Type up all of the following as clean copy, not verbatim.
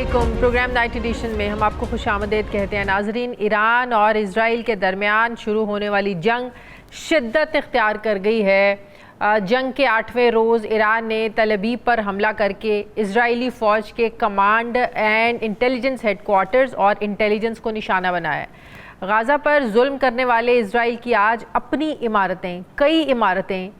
अस्सलामुअलैकुम। Programme night addition में हम आपको खुशामदीद कहते हैं। नाजरीन, ईरान और इजराइल के दरमियान शुरू होने वाली जंग शिद्दत इख्तियार कर गई है। जंग के 8वें रोज़ ईरान ने तल अबीब पर हमला करके इजरायली फ़ौज के कमांड एंड इंटेलिजेंस हेडक्वार्टर्स और इंटेलिजेंस को निशाना बनाया है। गाज़ा पर जुल्म करने वाले इजराइल की आज अपनी इमारतें, कई इमारतें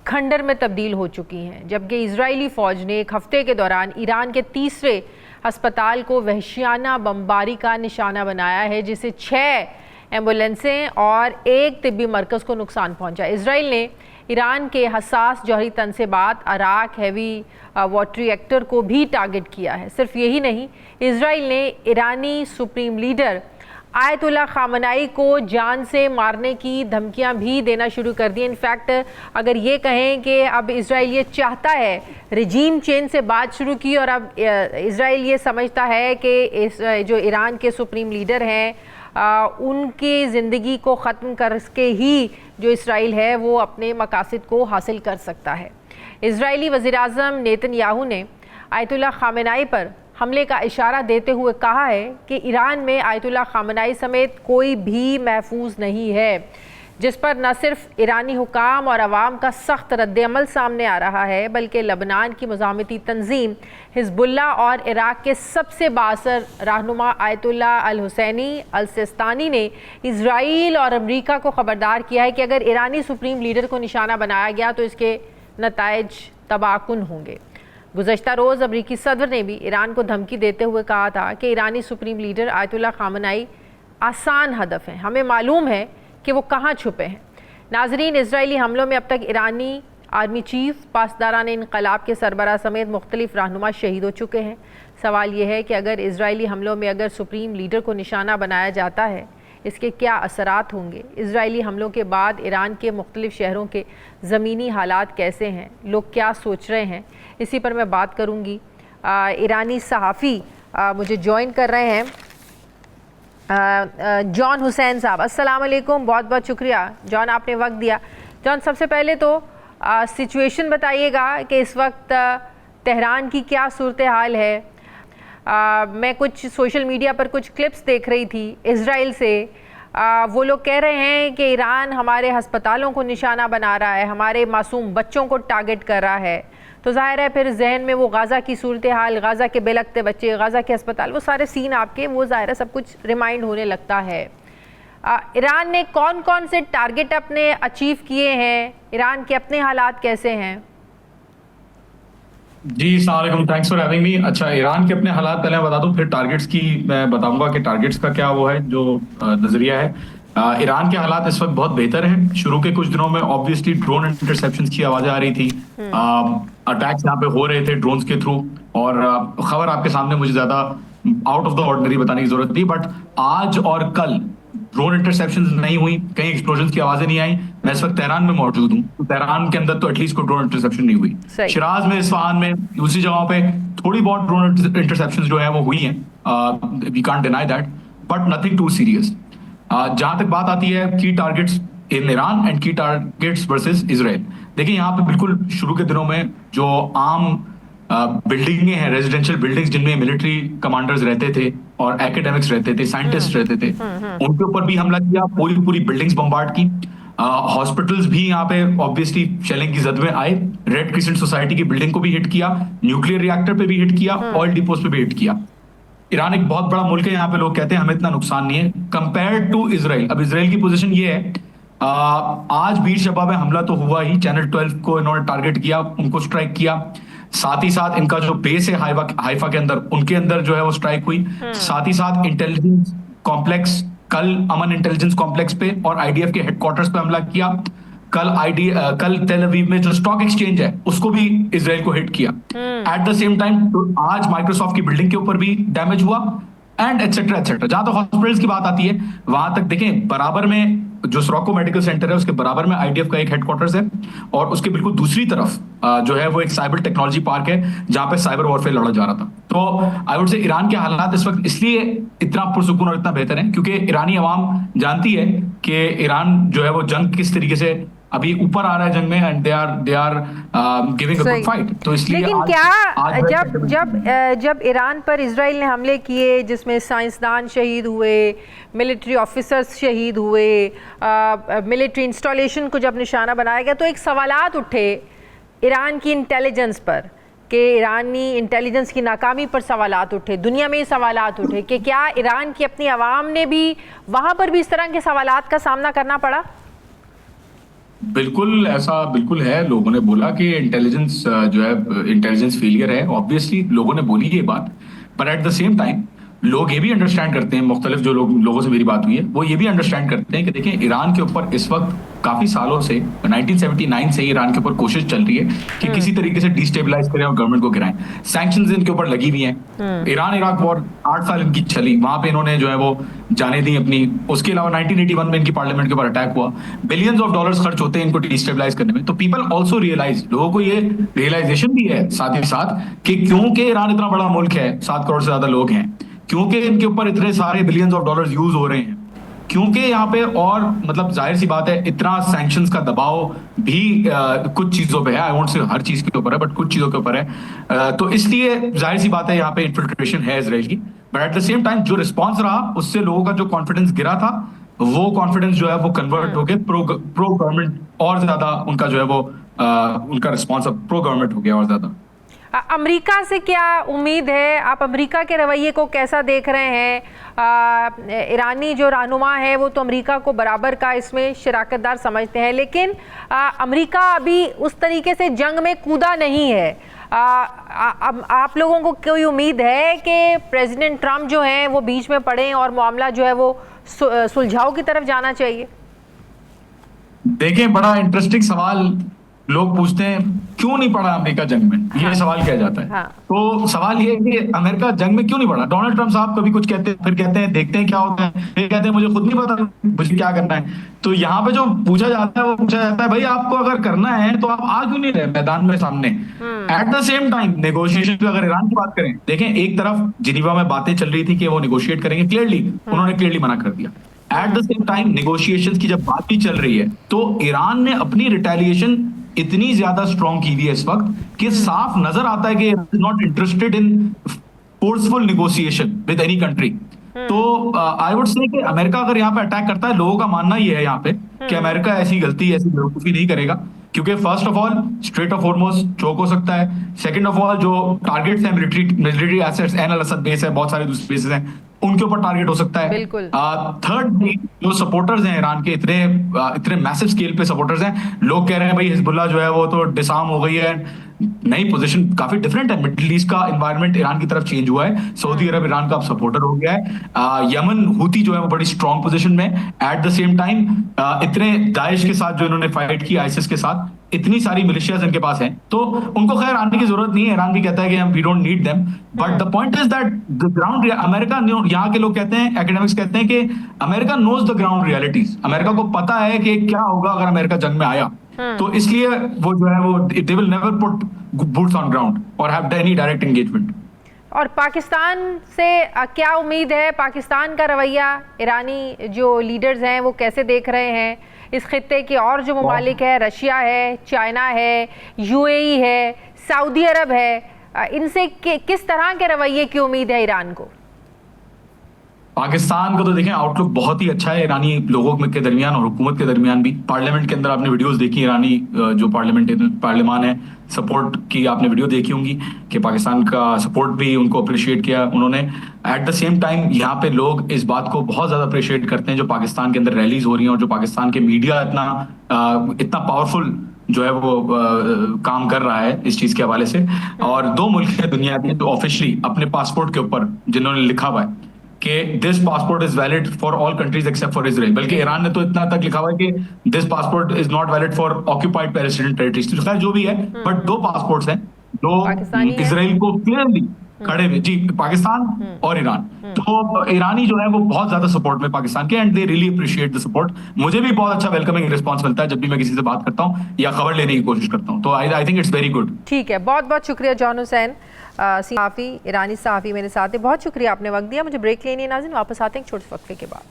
खंडर में तब्दील हो चुकी हैं, जबकि इजरायली फ़ौज ने एक हफ्ते के दौरान ईरान के तीसरे अस्पताल को वहशियाना बमबारी का निशाना बनाया है, जिससे 6 एम्बुलेंसें और 1 तिब्बी मरकज़ को नुकसान पहुंचा। इजराइल ने ईरान के हसास जौहरी तनसेबात अराक हैवी वाटर रिएक्टर को भी टारगेट किया है। सिर्फ यही नहीं, इजराइल ने ईरानी सुप्रीम लीडर आयतुल्ला खामनाई को जान से मारने की धमकियां भी देना शुरू कर दी। इनफैक्ट अगर ये कहें कि अब इजराइल ये चाहता है, रिजीम चेंज से बात शुरू की और अब इजराइल ये समझता है कि इस जो ईरान के सुप्रीम लीडर हैं उनकी ज़िंदगी को ख़त्म करके ही जो इसराइल है वो अपने मकासद को हासिल कर सकता है। इजरायली वज़ीर-ए-आज़म नेतन्याहू ने आयतुल्ला खामनाई पर हमले का इशारा देते हुए कहा है कि ईरान में आयतुल्ला खामनाई समेत कोई भी महफूज नहीं है, जिस पर न सिर्फ ईरानी हुकाम और अवाम का सख्त रद्द-ए-अमल सामने आ रहा है, बल्कि लबनान की मुज़ाहमती तंजीम हिज़्बुल्लाह और इराक़ के सबसे बाअसर रहनुमा आयतुल्ला अल हुसैनी अल सिस्तानी ने इजराइल और अमरीका को ख़बरदार किया है कि अगर ईरानी सुप्रीम लीडर को निशाना बनाया गया तो इसके नताइज तबाहकुन होंगे। गुज़श्ता रोज़ अमरीकी सदर ने भी ईरान को धमकी देते हुए कहा था कि ईरानी सुप्रीम लीडर आयतुल्ला खामनाई आसान हदफ हैं, हमें मालूम है कि वो कहाँ छुपे हैं। नाजरीन, इजरायली हमलों में अब तक ईरानी आर्मी चीफ, पासदारान इनकलाब के सरबराह समेत मुख्तलिफ रहनुमा शहीद हो चुके हैं। सवाल यह है कि अगर इजरायली हमलों में अगर सुप्रीम लीडर को निशाना बनाया जाता है, इसके क्या असरात होंगे? इजरायली हमलों के बाद ईरान के मुख्तलिफ शहरों के ज़मीनी हालात कैसे हैं, लोग क्या सोच रहे हैं, इसी पर मैं बात करूंगी। ईरानी सहाफ़ी मुझे ज्वाइन कर रहे हैं, जॉन हुसैन साहब। अस्सलाम वालेकुम, बहुत बहुत शुक्रिया जॉन, आपने वक्त दिया। जॉन, सबसे पहले तो सिचुएशन बताइएगा कि इस वक्त तेहरान की क्या सूरत हाल है। मैं कुछ सोशल मीडिया पर कुछ क्लिप्स देख रही थी इजराइल से। वो लोग कह रहे हैं कि ईरान हमारे हस्पतालों को निशाना बना रहा है, हमारे मासूम बच्चों को टारगेट कर रहा है। तो ज़ाहिर है फिर जहन में वो गाज़ा की सूरत हाल, गाज़ा के बेलखते बच्चे, गाज़ा के अस्पताल, वो सारे सीन आपके, वो ज़ाहिर है सब कुछ रिमाइंड होने लगता है। ईरान ने कौन कौन से टारगेट अपने अचीव किए हैं, ईरान के अपने हालात कैसे हैं? जी अस्सलाम, थैंक्स फॉर हैविंग मी। अच्छा, ईरान के अपने हालात पहले मैं बता दूं, फिर टारगेट्स की मैं बताऊंगा कि टारगेट्स का क्या वो है जो नजरिया है। ईरान के हालात इस वक्त बहुत बेहतर हैं। शुरू के कुछ दिनों में ऑब्वियसली ड्रोन इंटरसेप्शंस की आवाजें आ रही थी, अटैक्स यहाँ पे हो रहे थे ड्रोन्स के थ्रू, और खबर आपके सामने मुझे ज्यादा आउट ऑफ द ऑर्डिनरी बताने की जरूरत थी, बट आज और कल ड्रोन इंटरसेप्शंस नहीं हुई, कहीं एक्सप्लोजन की आवाजें नहीं आई। मैं इस वक्त तेहरान में मौजूद हूँ, तो तेहरान के अंदर तो एटलीस्ट कोई ड्रोन इंटरसेप्शन नहीं हुई। शिराज में, इस्फहान में, दूसरी जगहों पे थोड़ी बहुत ड्रोन इंटरसेप्शंस जो है वो हुई हैं, we can't deny that, but nothing too serious. जहां तक बात आती है की targets in Iran and key targets versus Israel, देखिए यहाँ पे बिल्कुल शुरू के दिनों में जो आम बिल्डिंगें हैं, रेजिडेंशियल बिल्डिंग्स जिनमें मिलिट्री कमांडर्स रहते थे और एकेडमिक्स रहते थे, साइंटिस्ट रहते थे, उनके ऊपर भी हमला किया, पूरी पूरी बिल्डिंग्स बम्बार्ड की। हॉस्पिटल्स भी यहाँ पे ऑब्वियसली शेलिंग की जद में आए। रेड क्रिसेंट सोसाइटी की बिल्डिंग को भी हिट किया, न्यूक्लियर रिएक्टर पे भी हिट किया, ऑयल डिपोज पे भी हिट किया। ईरान एक बहुत बड़ा मुल्क है, यहाँ पे लोग कहते हैं हमें इतना नुकसान नहीं है कंपेयर टू इजराइल। अब इजराइल की पोजीशन ये है, आज बीर शबा में हमला तो हुआ ही, चैनल 12 को इन्होंने टारगेट किया, उनको स्ट्राइक किया। साथ ही साथ इनका जो बेस है हाइफा के अंदर, उनके अंदर जो है वो स्ट्राइक हुई। साथ ही साथ इंटेलिजेंस कॉम्प्लेक्स, कल अमन इंटेलिजेंस कॉम्प्लेक्स पे और आईडीएफ के हेडक्वार्टर्स पे हमला किया। कल तेल अवीव में जो स्टॉक एक्सचेंज है उसको भी इजराइल को हिट किया। एट द सेम टाइम आज माइक्रोसॉफ्ट की बिल्डिंग के ऊपर भी डैमेज हुआ, एंड एटसेट्रा एटसेट्रा। जहां तक हॉस्पिटल्स की बात आती है, वहां तक देखें, बराबर में जो सोराको मेडिकल सेंटर है उसके बराबर में आईडीएफ का एक हेडक्वार्टर्स है, और उसके बिल्कुल दूसरी तरफ जो है वो एक साइबर टेक्नोलॉजी पार्क है जहां पे साइबर वॉरफेयर लड़ा जा रहा था। तो आई वुड से ईरान के हालात इस वक्त इसलिए इतना पुरसुकून और इतना बेहतर है क्योंकि ईरानी अवाम जानती है कि ईरान जो है वो जंग किस तरीके से अभी ऊपर आ रहा है जंग में and they are giving a good fight. तो इसलिए लेकिन जब ईरान पर इजराइल ने हमले किए जिसमें साइंसदान शहीद हुए, मिलिट्री ऑफिसर्स शहीद हुए, मिलिट्री इंस्टॉलेशन को जब निशाना बनाया गया, तो एक सवालात उठे ईरान की इंटेलिजेंस पर कि ईरानी इंटेलिजेंस की नाकामी पर सवालात उठे, दुनिया में ये सवालात उठे कि क्या ईरान की अपनी आवाम ने भी वहाँ पर भी इस तरह के सवालात का सामना करना पड़ा? बिल्कुल ऐसा बिल्कुल है। लोगों ने बोला कि इंटेलिजेंस जो है इंटेलिजेंस फेलियर है, ऑब्वियसली लोगों ने बोली ये बात, पर एट द सेम टाइम लोग ये भी अंडरस्टैंड करते हैं, मुख्तलिफ जो लोगों से मेरी बात हुई है वो ये भी अंडरस्टैंड करते हैं कि देखिए ईरान के ऊपर इस वक्त काफी सालों से 1979 से ईरान के ऊपर कोशिश चल रही है कि किसी तरीके से डिस्टेबलाइज करें और गवर्नमेंट को गिराएं। सैंक्शंस इनके ऊपर लगी हुई हैं। ईरान इराक वॉर 8 साल इनकी चली, वहां पे इन्होंने जो है वो जाने दी अपनी। उसके अलावा 1981 में इनकी पार्लियामेंट के ऊपर अटैक हुआ, बिलियंस ऑफ डॉलर्स खर्च होते हैं इनको डिस्टेबलाइज करने में। तो पीपल ऑल्सो रियलाइज, लोगों को ये रियलाइजेशन भी है साथ ही साथ कि क्योंकि ईरान इतना बड़ा मुल्क है, 7 करोड़ से ज्यादा लोग हैं, क्योंकि इनके ऊपर इतने सारे बिलियंस ऑफ डॉलर्स यूज हो रहे हैं, क्योंकि यहाँ पे और मतलब जाहिर सी बात है इतना सैंक्शंस का दबाव भी कुछ चीजों पे है, आई वोंट से हर चीज के ऊपर है बट कुछ चीजों के ऊपर है, तो इसलिए जाहिर सी बात है यहाँ पे इन्फिल्ट्रेशन है इजराइल की। But at the same time जो रिस्पॉन्स रहा उससे लोगों का जो कॉन्फिडेंस गिरा था, वो कॉन्फिडेंस जो है वो कन्वर्ट होके प्रो गवर्नमेंट और ज्यादा उनका जो है वो उनका रिस्पॉन्स अब प्रो गवर्नमेंट हो गया और ज्यादा। अमेरिका से क्या उम्मीद है? आप अमेरिका के रवैये को कैसा देख रहे हैं? ईरानी जो रहनुमा है वो तो अमेरिका को बराबर का इसमें शराकतदार समझते हैं, लेकिन अमेरिका अभी उस तरीके से जंग में कूदा नहीं है। आप लोगों को कोई उम्मीद है कि प्रेसिडेंट ट्रम्प जो हैं वो बीच में पड़े और मामला जो है वो सुलझाव की तरफ जाना चाहिए? देखिए, बड़ा इंटरेस्टिंग सवाल लोग पूछते हैं, क्यों नहीं पड़ा अमेरिका जंग में? ये सवाल किया जाता है। हाँ। तो सवाल ये है कि अमेरिका जंग में क्यों नहीं पड़ा? डोनाल्ड ट्रम्प साहब कभी कुछ कहते हैं, फिर कहते हैं देखते हैं क्या होता है, फिर कहते हैं मुझे खुद नहीं पता मुझे क्या करना है। तो यहाँ पे जो पूछा जाता है वो पूछा जाता है भाई आपको अगर करना है तो आप आ क्यों नहीं रहे मैदान में सामने? At the same time negotiation पे अगर ईरान की बात करें, देखें एक तरफ जिनीवा में बातें चल रही थी कि वो निगोशिएट करेंगे, क्लियरली उन्होंने क्लियरली मना कर दिया। At the same time negotiations की जब बात भी चल रही है तो ईरान ने अपनी रिटेलिएशन इतनी ज्यादा स्ट्रॉन्ग की हुई है इस वक्त कि साफ नजर आता है कि is not interested in forceful negotiation with any country. तो आई वुड से कि अमेरिका अगर यहाँ पे अटैक करता है, लोगों का मानना ये है यहाँ पे कि अमेरिका ऐसी गलती ऐसी बेवकूफी नहीं करेगा, क्योंकि first of all strait of Hormuz choke हो सकता है, सेकंड ऑफ ऑल जो टारगेट्स हैं military assets, Ain al Asad base है, बहुत सारे दूसरे बेसेस हैं, उनके ऊपर टारगेट हो सकता है। बिल्कुल। थर्ड, जो सपोर्टर्स हैं ईरान के, इतने मैसिव स्केल पे सपोर्टर्स हैं, लोग कह रहे हैं भाई हिजबुल्लाह जो है वो तो डिसआर्म हो गई है, नई पोजीशन काफी डिफरेंट है, मिडिल ईस्ट का एनवायरनमेंट ईरान की तरफ चेंज हुआ है, सऊदी अरब ईरान का अब सपोर्टर हो गया है, यमन हुती जो है वो बड़ी स्ट्रॉन्ग पोजीशन में। एट द सेम टाइम इतने दाइश के साथ जो इन्होंने फाइट की, आईसिस के साथ, इतनी सारी मिलिशियाज इनके पास हैं, तो उनको खैर आने की जरूरत नहीं है। ईरान भी कहता है कि हम we don't need them, but the point is that the ground America, यहाँ के लोग कहते हैं, एकेडमिक्स कहते हैं कि America knows the ground realities. America को पता है कि क्या होगा अगर अमेरिका जंग में आया, तो इसलिए वो जो है वो they will never put boots on ground और हैव एनी डायरेक्ट एंगेजमेंट। और पाकिस्तान से क्या उम्मीद है? पाकिस्तान का रवैया ईरानी जो लीडर्स हैं वो कैसे देख रहे हैं? इस खित्ते के और जो ममालिक है, रशिया है, चाइना है, यूएई है, सऊदी अरब है, इनसे किस तरह के रवैये की उम्मीद है ईरान को? पाकिस्तान का तो देखें आउटलुक बहुत ही अच्छा है ईरानी लोगों के दरमियान और हुकूमत के दरमियान भी। पार्लियामेंट के अंदर आपने वीडियोस देखी, ईरानी जो पार्लियामान है, सपोर्ट की आपने वीडियो देखी होंगी कि पाकिस्तान का सपोर्ट भी उनको अप्रिशिएट किया उन्होंने। एट द सेम टाइम यहाँ पे लोग इस बात को बहुत ज्यादा अप्रिशिएट करते हैं जो पाकिस्तान के अंदर रैलीज हो रही हैं और जो पाकिस्तान के मीडिया इतना पावरफुल जो है वो काम कर रहा है इस चीज के हवाले से। और 2 मुल्क है दुनिया के जो ऑफिशियली अपने पासपोर्ट के ऊपर जिन्होंने लिखा हुआ है कि this passport is valid for all countries except for Israel, बल्कि ईरान ने तो इतना तक लिखा हुआ है कि this passport is not valid for occupied Palestinian territories. तो खैर जो भी है, बट 2 पासपोर्ट्स हैं जो इजराइल को क्लियरली खड़े हुए, जी, पाकिस्तान और ईरान। तो ईरानी जो है वो बहुत ज्यादा सपोर्ट में पाकिस्तान के, and they really appreciate the support. मुझे भी बहुत अच्छा वेलकमिंग रिस्पांस मिलता है जब भी मैं किसी से बात करता हूँ या खबर लेने की कोशिश करता हूँ, तो I think it's very good. ठीक है, बहुत बहुत शुक्रिया जॉन हुसैन, सहाफ़ी, ईरानी सहाफ़ी मेरे साथ है। बहुत शुक्रिया, आपने वक्त दिया। मुझे ब्रेक लेनी है नाज़रीन, वापस आते हैं एक छोटे से वक्फे के बाद।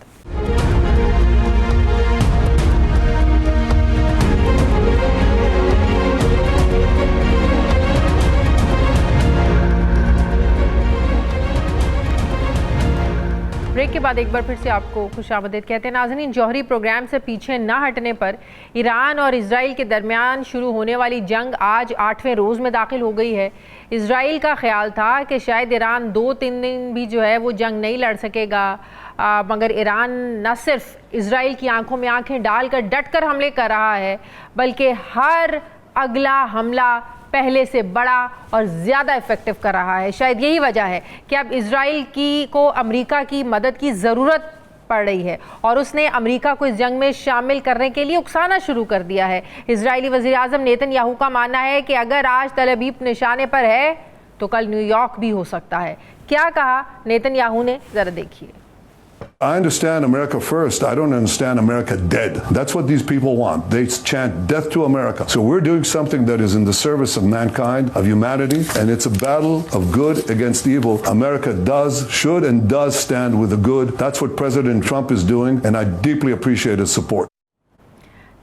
ब्रेक के बाद एक बार फिर से आपको खुशामदीद कहते हैं। नाज़रीन, जौहरी प्रोग्राम से पीछे न हटने पर ईरान और इजराइल के दरमियान शुरू होने वाली जंग आज 8वें रोज़ में दाखिल हो गई है। इजराइल का ख्याल था कि शायद ईरान 2-3 दिन भी जो है वो जंग नहीं लड़ सकेगा, मगर ईरान न सिर्फ इजराइल की आंखों में आंखें डालकर डटकर हमले कर रहा है, बल्कि हर अगला हमला पहले से बड़ा और ज़्यादा इफ़ेक्टिव कर रहा है। शायद यही वजह है कि अब इजराइल को अमेरिका की मदद की ज़रूरत पड़ रही है और उसने अमेरिका को इस जंग में शामिल करने के लिए उकसाना शुरू कर दिया है। इजरायली वज़ीर आज़म नेतन्याहू का मानना है कि अगर आज तल अवीव निशाने पर है तो कल न्यूयॉर्क भी हो सकता है। क्या कहा नेतन्याहू ने, ज़रा देखिए। I understand America first. I don't understand America dead. That's what these people want. They chant death to America. So we're doing something that is in the service of mankind, of humanity, and it's a battle of good against evil. America should and does stand with the good. That's what President Trump is doing, and I deeply appreciate his support.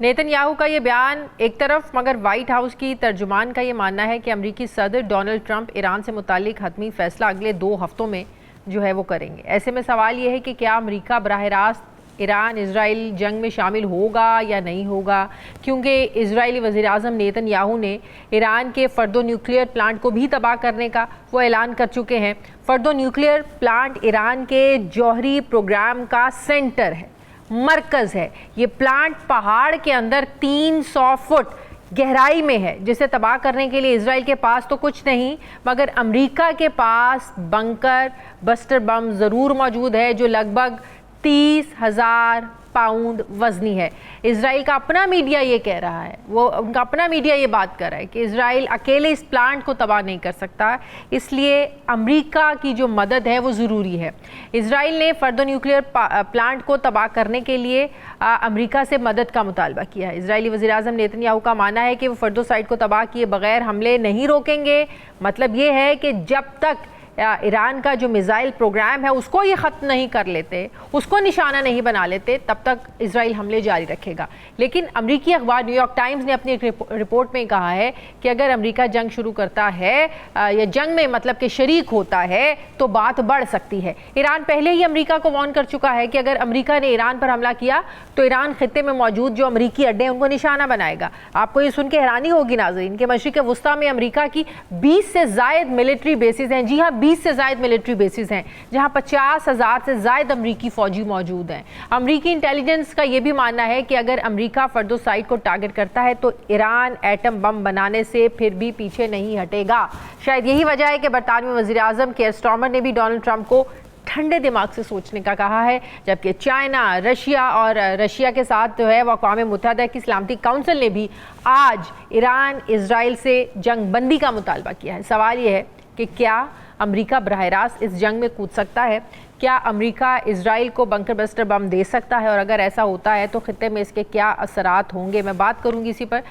Netanyahu का ये बयान एक तरफ, मगर white house की तर्जुमान का ये मानना है कि अमेरिकी सदर डोनाल्ड ट्रंप ईरान से मुतालिक हतमी फैसला अगले 2 हफ्तों में जो है वो करेंगे। ऐसे में सवाल ये है कि क्या अमेरिका बराह रास्त ईरान इजराइल जंग में शामिल होगा या नहीं होगा, क्योंकि इजरायली वज़ीर आज़म नेतन्याहू ने ईरान के फर्दो न्यूक्लियर प्लांट को भी तबाह करने का वो ऐलान कर चुके हैं। फर्दो न्यूक्लियर प्लांट ईरान के जौहरी प्रोग्राम का सेंटर है, मरकज़ है। ये प्लांट पहाड़ के अंदर 300 फुट गहराई में है, जिसे तबाह करने के लिए इजराइल के पास तो कुछ नहीं, मगर अमेरिका के पास बंकर बस्टर बम ज़रूर मौजूद है जो लगभग 30,000 पाउंड वजनी है। इजराइल का अपना मीडिया ये कह रहा है, उनका अपना मीडिया ये बात कर रहा है कि इजराइल अकेले इस प्लांट को तबाह नहीं कर सकता, इसलिए अमेरिका की जो मदद है वो ज़रूरी है। इजराइल ने फर्दो न्यूक्लियर प्लांट को तबाह करने के लिए अमेरिका से मदद का मुतालबा किया है। इजरायली वज़ीर आज़म नेतन्याहू का मानना है कि वो फर्दो साइट को तबाह किए बगैर हमले नहीं रोकेंगे। मतलब ये है कि जब तक ईरान का जो मिसाइल प्रोग्राम है उसको ये ख़त्म नहीं कर लेते, उसको निशाना नहीं बना लेते, तब तक इजराइल हमले जारी रखेगा। लेकिन अमरीकी अखबार न्यूयॉर्क टाइम्स ने अपनी एक रिपोर्ट में कहा है कि अगर अमेरिका जंग शुरू करता है या जंग में मतलब कि शरीक होता है तो बात बढ़ सकती है। ईरान पहले ही अमेरिका को वार्न कर चुका है कि अगर अमेरिका ने ईरान पर हमला किया तो ईरान खित्ते में मौजूद जो अमरीकी अड्डे हैं उनको निशाना बनाएगा। आपको ये सुन के हैरानी होगी नाज़रीन कि मशरिक़ वुस्ता में अमेरिका की 20 से ज़ायद मिलिट्री बेसिस हैं। जी हाँ, 20 से ज़ायद मिलिट्री बेसिस हैं जहां 50,000 से ज़ायद अमरीकी फ़ौजी मौजूद हैं। अमरीकी इंटेलिजेंस का यह भी मानना है कि अगर अमरीका फर्दो साइट को टारगेट करता है तो ईरान एटम बम बनाने से फिर भी पीछे नहीं हटेगा। शायद यही वजह है कि बरतानवी वज़ीर आज़म केयर स्टार्मर ने भी डोनाल्ड ट्रंप को ठंडे दिमाग से सोचने का कहा है, जबकि चाइना, रशिया के साथ जो है वो अक़वाम मुत्तहिदा की सलामती काउंसिल ने भी आज ईरान इजराइल से जंग बंदी का मुतालबा किया है। सवाल ये है कि क्या अमेरिका बराह रास्त इस जंग में कूद सकता है? क्या अमेरिका इजराइल को बंकर बस्टर बम दे सकता है? और अगर ऐसा होता है तो खित्ते में इसके क्या असरात होंगे? मैं बात करूंगी इसी पर।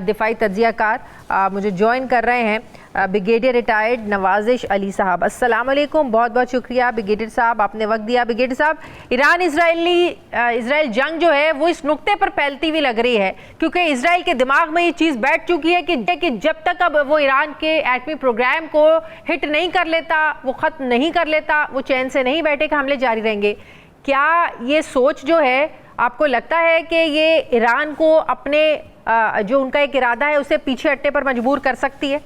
दिफाई तज्ज़ियाकार मुझे ज्वाइन कर रहे हैं ब्रिगेडियर रिटायर्ड नवाजिश अली साहब। अस्सलाम वालेकुम, बहुत बहुत शुक्रिया ब्रिगेडियर साहब, आपने वक्त दिया। ब्रिगेडियर साहब, ईरान इजराइल जंग जो है वो इस नुक्ते पर फैलती हुई लग रही है, क्योंकि इजराइल के दिमाग में ये चीज़ बैठ चुकी है कि जब तक अब वो ईरान के एटमी प्रोग्राम को हिट नहीं कर लेता, वो ख़त्म नहीं कर लेता, वो चैन से नहीं बैठेगा, हमले जारी रहेंगे। क्या ये सोच जो है, आपको लगता है कि ये ईरान को अपने जो उनका एक इरादा है उसे पीछे हटने पर मजबूर कर सकती है?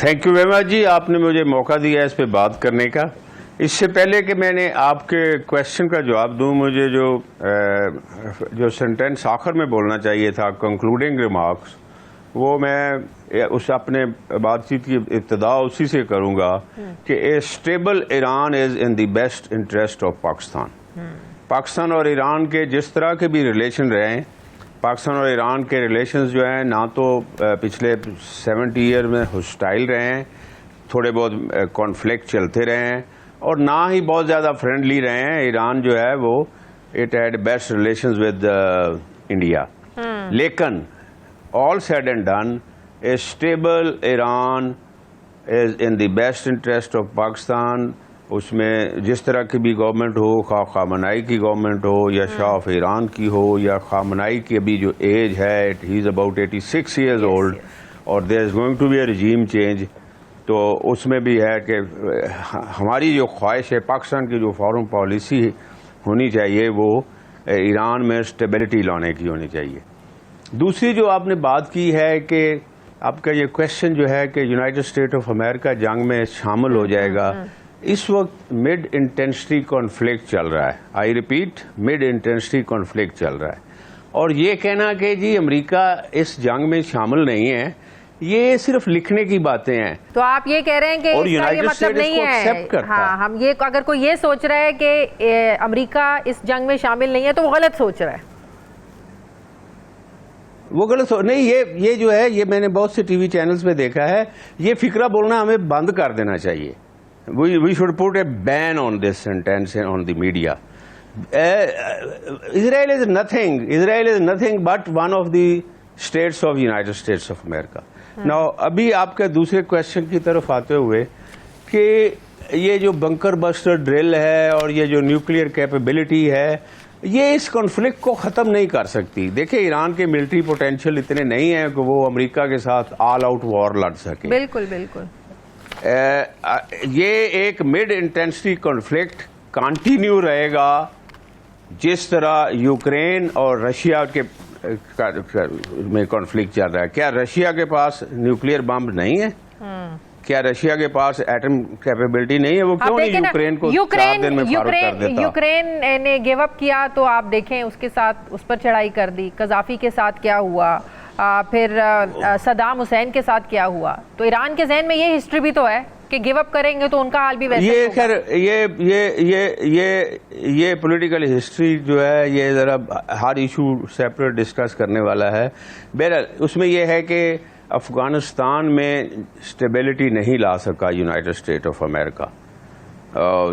थैंक यू वेरी मच जी, आपने मुझे मौका दिया इस पे बात करने का। इससे पहले कि मैंने आपके क्वेश्चन का जवाब दूं, मुझे जो सेंटेंस आखिर में बोलना चाहिए था, कंक्लूडिंग रिमार्क्स, वो मैं उस अपने बातचीत की इब्तिदा उसी से करूंगा कि a stable Iran is in the best interest of Pakistan. Pakistan और ईरान के जिस तरह के भी रिलेशन रहे हैं, पाकिस्तान और ईरान के रिलेशंस जो हैं ना तो पिछले 70 ईयर में हॉस्टाइल रहे हैं, थोड़े बहुत कॉन्फ्लिक्ट चलते रहे हैं, और ना ही बहुत ज़्यादा फ्रेंडली रहे हैं। ईरान जो है वो it had best relations with India. लेकिन all said and done, a stable Iran is in the best interest of Pakistan. उसमें जिस तरह की भी गवर्नमेंट हो, खामनाई की गवर्नमेंट हो या शाह ऑफ ईरान की हो, या खामनाई की अभी जो एज है, he is about 86 years old, और there is going to be a regime change. तो उसमें भी है कि हमारी जो ख्वाहिश है, पाकिस्तान की जो फॉरेन पॉलिसी होनी चाहिए वो ईरान में स्टेबिलिटी लाने की होनी चाहिए। दूसरी जो आपने बात की है कि आपका ये क्वेश्चन जो है कि यूनाइटेड स्टेट ऑफ अमेरिका जंग में शामिल हो जाएगा, इस वक्त मिड इंटेंसिटी कॉन्फ्लिक्ट चल रहा है। I repeat, mid intensity conflict चल रहा है। और ये कहना कि जी अमेरिका इस जंग में शामिल नहीं है, ये सिर्फ लिखने की बातें हैं। तो आप ये कह रहे हैं कि इसका ये मतलब नहीं है। हाँ, हम ये अगर कोई ये सोच रहा है कि अमेरिका इस जंग में शामिल नहीं है तो वो गलत सोच रहा है। वो गलत नहीं, ये जो है, ये मैंने बहुत से टीवी चैनल्स पे देखा है, ये फिक्रा बोलना हमें बंद कर देना चाहिए। We should put a ban on this sentence on the media. Israel is nothing but one of the states of United States of America. Now, अभी आपके दूसरे क्वेश्चन की तरफ आते हुए कि ये जो बंकर बस्टर ड्रिल है और ये जो न्यूक्लियर कैपेबिलिटी है, ये इस कॉन्फ्लिक्ट को ख़त्म नहीं कर सकती। देखिए, ईरान के मिलिट्री पोटेंशियल इतने नहीं है कि वो अमेरिका के साथ ऑल आउट वॉर लड़ सके। बिल्कुल बिल्कुल। ये एक मिड इंटेंसिटी कॉन्फ्लिक्ट कंटिन्यू रहेगा, जिस तरह यूक्रेन और रशिया के में कॉन्फ्लिक्ट चल रहा है। क्या रशिया के पास न्यूक्लियर बम नहीं है? क्या रशिया के पास एटम कैपेबिलिटी नहीं है? वो क्यों नहीं यूक्रेन को 4 दिन में फारग कर देता? यूक्रेन ने गिव अप किया तो आप देखें उसके साथ उस पर चढ़ाई कर दी। कजाफी के साथ क्या हुआ, फिर सदाम हुसैन के साथ क्या हुआ। तो ईरान के जहन में ये हिस्ट्री भी तो है कि गिव अप करेंगे तो उनका हाल भी वैसे ये खैर ये पॉलिटिकल हिस्ट्री जो है, ये जरा हर इशू सेपरेट डिस्कस करने वाला है। बहरहाल उसमें यह है कि अफगानिस्तान में स्टेबिलिटी नहीं ला सका यूनाइटेड स्टेट ऑफ अमेरिका।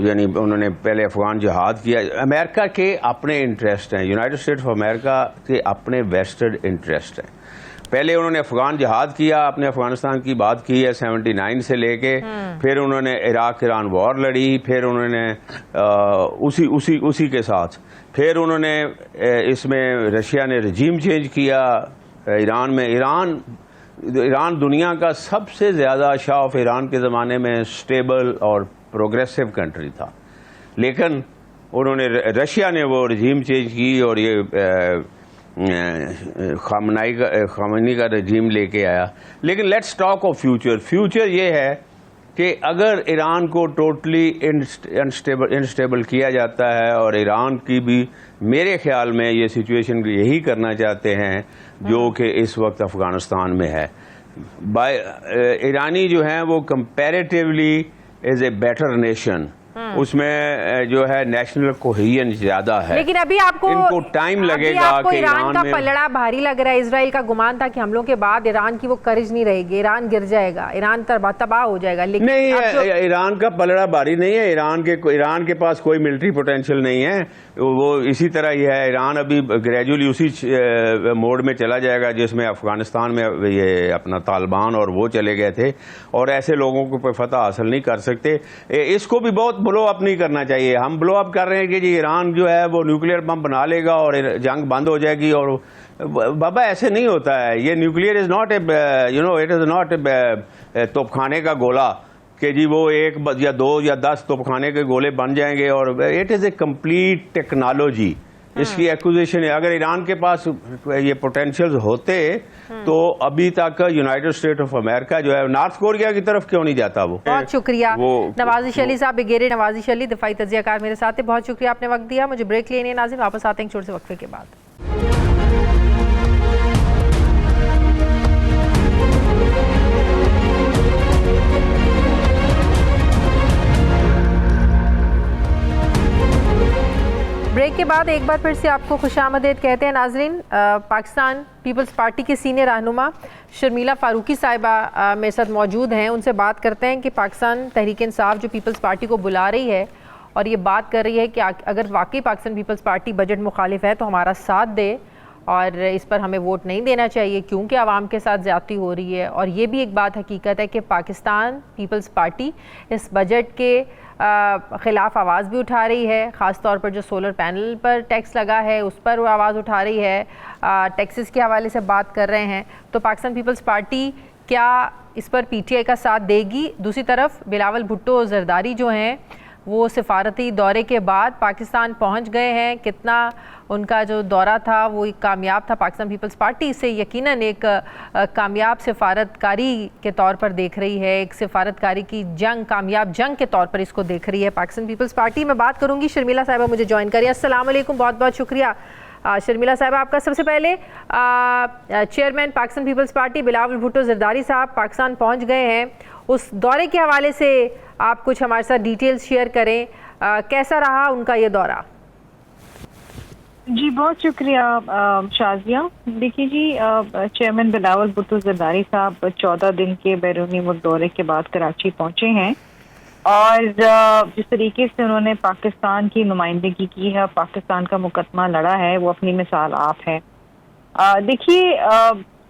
यानी उन्होंने पहले अफगान जिहाद किया। अमेरिका के अपने इंटरेस्ट हैं, यूनाइटेड स्टेट ऑफ अमेरिका के अपने वेस्टेड इंटरेस्ट हैं। पहले उन्होंने अफगान जिहाद किया, अपने अफगानिस्तान की बात की है 79 से लेके, फिर उन्होंने इराक ईरान वॉर लड़ी, फिर उन्होंने उसी के साथ फिर उन्होंने इसमें रशिया ने रजीम चेंज किया ईरान में। ईरान दुनिया का सबसे ज़्यादा शाह ऑफ ईरान के ज़माने में स्टेबल और प्रोग्रेसिव कंट्री था, लेकिन उन्होंने रशिया ने वो रजीम चेंज की और ये खामनी का रजीम लेके आया। लेकिन लेट्स टॉक ऑफ फ्यूचर ये है कि अगर ईरान को टोटली इनस्टेबल किया जाता है, और ईरान की भी मेरे ख्याल में ये सिचुएशन यही करना चाहते हैं जो कि इस वक्त अफगानिस्तान में है। ईरानी जो हैं वो comparatively is a better nation, उसमें जो है नेशनल कोहेजन ज्यादा है। लेकिन अभी आपको इनको टाइम लगेगा कि ईरान का पलड़ा भारी लग रहा है। इजराइल का गुमान था कि हमलों के बाद ईरान की वो करेज नहीं रहेगी, ईरान गिर जाएगा, ईरान तबाह हो जाएगा। लेकिन नहीं, ईरान का पलड़ा भारी नहीं है। ईरान के पास कोई मिलिट्री पोटेंशियल नहीं है। वो इसी तरह ही है। ईरान अभी ग्रेजुअली उसी मोड में चला जाएगा जिसमें अफगानिस्तान में ये अपना तालिबान और वो चले गए थे, और ऐसे लोगों को फतह हासिल नहीं कर सकते। इसको भी बहुत ब्लो अप नहीं करना चाहिए। हम ब्लो अप कर रहे हैं कि जी ईरान जो है वो न्यूक्लियर बम बना लेगा और जंग बंद हो जाएगी, और बाबा ऐसे नहीं होता है। ये nuclear is not it is not तोपखाने का गोला कि जी वो 1 या 2 या 10 तोपखाने के गोले बन जाएंगे, और it is a complete technology. इसकी एक्विजिशन है। अगर ईरान के पास ये पोटेंशियल होते तो अभी तक यूनाइटेड स्टेट ऑफ अमेरिका जो है नॉर्थ कोरिया की तरफ क्यों नहीं जाता? वो बहुत शुक्रिया नवाजिश अली साहब, ब्रिगेडियर नवाजिश अली, दिफाई तज्जियाकार मेरे साथ है। बहुत शुक्रिया, आपने वक्त दिया। मुझे ब्रेक लेने नाज़रीन, वापस आते हैं छोटे से वक्फे के बाद। ब्रेक के बाद एक बार फिर से आपको खुशामदीद कहते हैं नाजरीन। पाकिस्तान पीपल्स पार्टी के सीनियर रहनुमा शर्मिला फारूकी साहिबा मेरे साथ मौजूद हैं। उनसे बात करते हैं कि पाकिस्तान तहरीक इंसाफ जो पीपल्स पार्टी को बुला रही है और ये बात कर रही है कि अगर वाकई पाकिस्तान पीपल्स पार्टी बजट मुखालिफ है तो हमारा साथ दे, और इस पर हमें वोट नहीं देना चाहिए क्योंकि आवाम के साथ ज़्यादती हो रही है। और ये भी एक बात हकीकत है कि पाकिस्तान पीपल्स पार्टी इस बजट के ख़िलाफ़ आवाज़ भी उठा रही है। ख़ास तौर पर जो सोलर पैनल पर टैक्स लगा है उस पर वो आवाज़ उठा रही है, टैक्सेस के हवाले से बात कर रहे हैं। तो पाकिस्तान पीपल्स पार्टी क्या इस पर पीटीआई का साथ देगी? दूसरी तरफ बिलावल भुट्टो जरदारी जो हैं वो सिफारती दौरे के बाद पाकिस्तान पहुंच गए हैं। कितना उनका जो दौरा था वो एक कामयाब था? पाकिस्तान पीपल्स पार्टी इसे यकीनन एक कामयाब सिफारतकारी के तौर पर देख रही है, एक सिफारतकारी की जंग, कामयाब जंग के तौर पर इसको देख रही है पाकिस्तान पीपल्स पार्टी। मैं बात करूंगी शर्मिला साहिबा मुझे ज्वाइन करिए। अस्सलाम वालेकुम, बहुत बहुत शुक्रिया शर्मिला साहिबा आपका। सबसे पहले चेयरमैन पाकिस्तान पीपल्स पार्टी बिलावल भुट्टो जरदारी साहब पाकिस्तान पहुंच गए हैं, उस दौरे के हवाले से आप कुछ हमारे साथ डिटेल्स शेयर करें, कैसा रहा उनका ये दौरा? जी बहुत शुक्रिया शाजिया। देखिए जी, चेयरमैन बिलावल भुट्टो जरदारी साहब 14 दिन के बैरूनी मुल्क दौरे के बाद कराची पहुंचे हैं और जिस तरीके से उन्होंने पाकिस्तान की नुमाइंदगी की है, पाकिस्तान का मुकदमा लड़ा है, वो अपनी मिसाल आप है। देखिए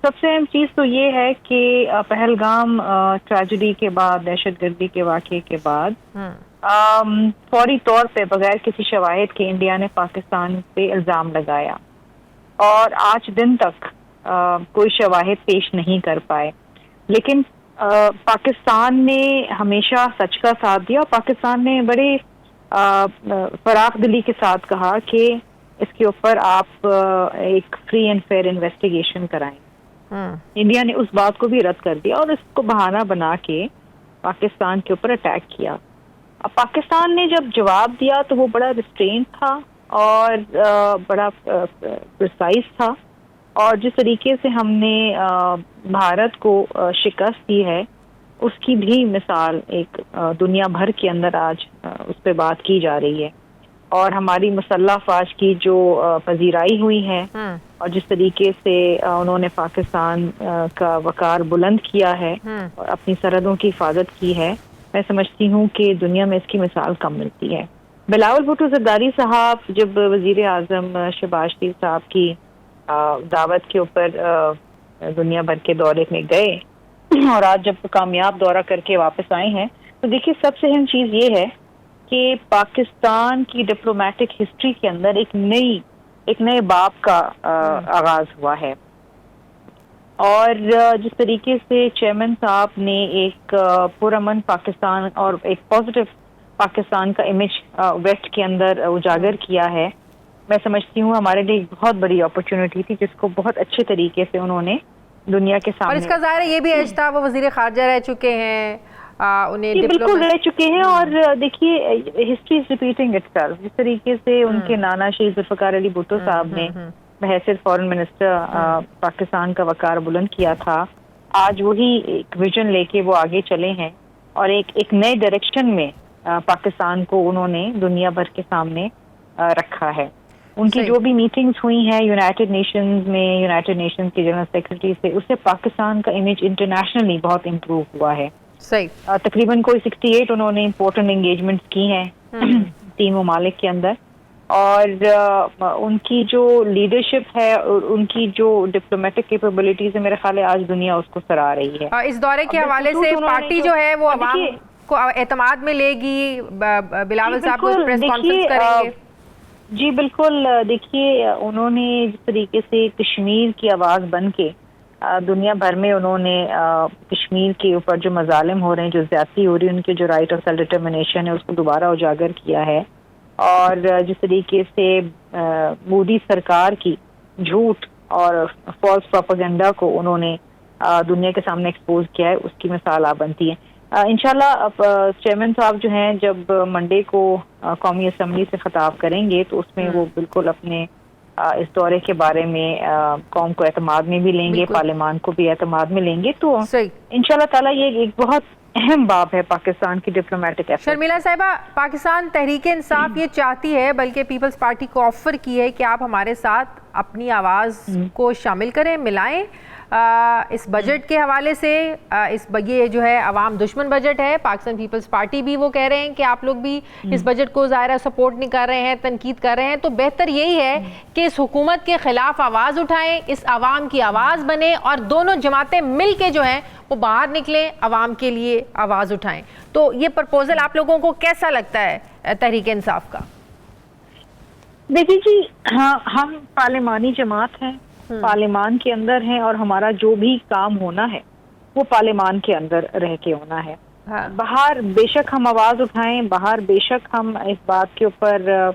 सबसे अहम चीज़ तो ये है कि पहलगाम ट्रेजेडी के बाद, दहशतगर्दी के वाक़े के बाद फौरी तौर पे बगैर किसी शवाहिद के इंडिया ने पाकिस्तान पे इल्ज़ाम लगाया और आज दिन तक कोई शवाहिद पेश नहीं कर पाए। लेकिन पाकिस्तान ने हमेशा सच का साथ दिया। पाकिस्तान ने बड़े फराख दिली के साथ कहा कि इसके ऊपर आप एक फ्री एंड फेयर इन्वेस्टिगेशन कराएं। इंडिया ने उस बात को भी रद्द कर दिया और इसको बहाना बना के पाकिस्तान के ऊपर अटैक किया। अब पाकिस्तान ने जब जवाब दिया तो वो बड़ा रिस्ट्रेंट था और बड़ा प्रिसाइज था और जिस तरीके से हमने भारत को शिकस्त दी है उसकी भी मिसाल एक दुनिया भर के अंदर आज उस पर बात की जा रही है। और हमारी मुसल्लह अफवाज की जो पजीराई हुई है और जिस तरीके से उन्होंने पाकिस्तान का वकार बुलंद किया है और अपनी सरहदों की हिफाजत की है, मैं समझती हूँ कि दुनिया में इसकी मिसाल कम मिलती है। बिलावल भुट्टो जरदारी साहब जब वजीर आज़म शहबाज शरीफ साहब की दावत के ऊपर दुनिया भर के दौरे में गए और आज जब कामयाब दौरा करके वापस आए हैं, तो देखिए सबसे अहम चीज़ ये है कि पाकिस्तान की डिप्लोमेटिक हिस्ट्री के अंदर एक नए बाब का आगाज हुआ है। और जिस तरीके से चेयरमैन साहब ने एक पुरअमन पाकिस्तान और एक पॉजिटिव पाकिस्तान का इमेज वेस्ट के अंदर उजागर किया है, मैं समझती हूँ हमारे लिए एक बहुत बड़ी अपॉर्चुनिटी थी जिसको बहुत अच्छे तरीके से उन्होंने दुनिया के सामने। और इसका ज़ाहिर है ये भी एज था, वो वजीर खारजा रह चुके हैं, उन्हें बिल्कुल रह चुके हैं। और देखिए हिस्ट्री इज रिपीटिंग इटसेल्फ। जिस तरीके से उनके नाना शहीद जुल्फ़िकार अली भुट्टो साहब ने बहैसियत फॉरेन मिनिस्टर पाकिस्तान का वकार बुलंद किया था, आज वही एक विजन लेके वो आगे चले हैं और एक नए डायरेक्शन में पाकिस्तान को उन्होंने दुनिया भर के सामने रखा है। उनकी जो भी मीटिंग्स हुई हैं यूनाइटेड नेशंस में, यूनाइटेड नेशंस के जनरल सेक्रेटरी से, उससे पाकिस्तान का इमेज इंटरनेशनली बहुत इम्प्रूव हुआ है। सही तकरीबन कोई 68 उन्होंने इम्पोर्टेंट एंगेजमेंट्स की हैं 3 ममालिक के अंदर। और उनकी जो लीडरशिप है और उनकी जो डिप्लोमेटिक कैपेबिलिटीज है, मेरे ख्याल है आज दुनिया उसको सराह रही है। इस दौरे के हवाले से पार्टी जो है वो अवाम को एतमाद में लेगी, बिलावल साहब को प्रेस कॉन्फ्रेंस करेंगे। जी बिल्कुल। देखिए उन्होंने जिस तरीके से कश्मीर की आवाज़ बन के दुनिया भर में उन्होंने कश्मीर के ऊपर जो मजालिम हो रहे हैं, जो ज्यादती हो रही है, उनके जो राइट ऑफ सेल्फ डिटर्मिनेशन है उसको दोबारा उजागर किया है। और जिस तरीके से मोदी सरकार की झूठ और फॉल्स प्रोपेगेंडा को उन्होंने दुनिया के सामने एक्सपोज किया है, उसकी मिसाल आप बनती है। इंशाल्लाह चेयरमैन साहब जो हैं जब मंडे को कौमी असम्बली से खिताब करेंगे तो उसमें वो बिल्कुल अपने इस दौरे के बारे में कौम को एतमाद में भी लेंगे, पार्लियामान को भी एतमाद में लेंगे। तो इंशाल्लाह ताला ये एक बहुत अहम बाब है पाकिस्तान की डिप्लोमेटिक एफर्ट। शर्मिला साहिबा, पाकिस्तान तहरीक इंसाफ ये चाहती है, बल्कि पीपल्स पार्टी को ऑफर की है कि आप हमारे साथ अपनी आवाज़ को शामिल करें, मिलाएं इस बजट के हवाले से। ये जो है अवाम दुश्मन बजट है, पाकिस्तान पीपल्स पार्टी भी वो कह रहे हैं कि आप लोग भी इस बजट को ज़ाहिर सपोर्ट नहीं कर रहे हैं, तनकीद कर रहे हैं। तो बेहतर यही है कि इस हुकूमत के खिलाफ आवाज़ उठाएं, इस आवाम की आवाज़ बने और दोनों जमातें मिल के जो हैं वो बाहर निकलें, आवाम के लिए आवाज़ उठाएं। तो ये प्रपोजल आप लोगों को कैसा लगता है तहरीक इंसाफ का? देखिए जी, हाँ, हम पार्लिमानी जमात हैं, पार्लियामान के अंदर हैं और हमारा जो भी काम होना है वो पार्लियामान के अंदर रह के होना है। हाँ। बाहर बेशक हम आवाज उठाएं, बाहर बेशक हम इस बात के ऊपर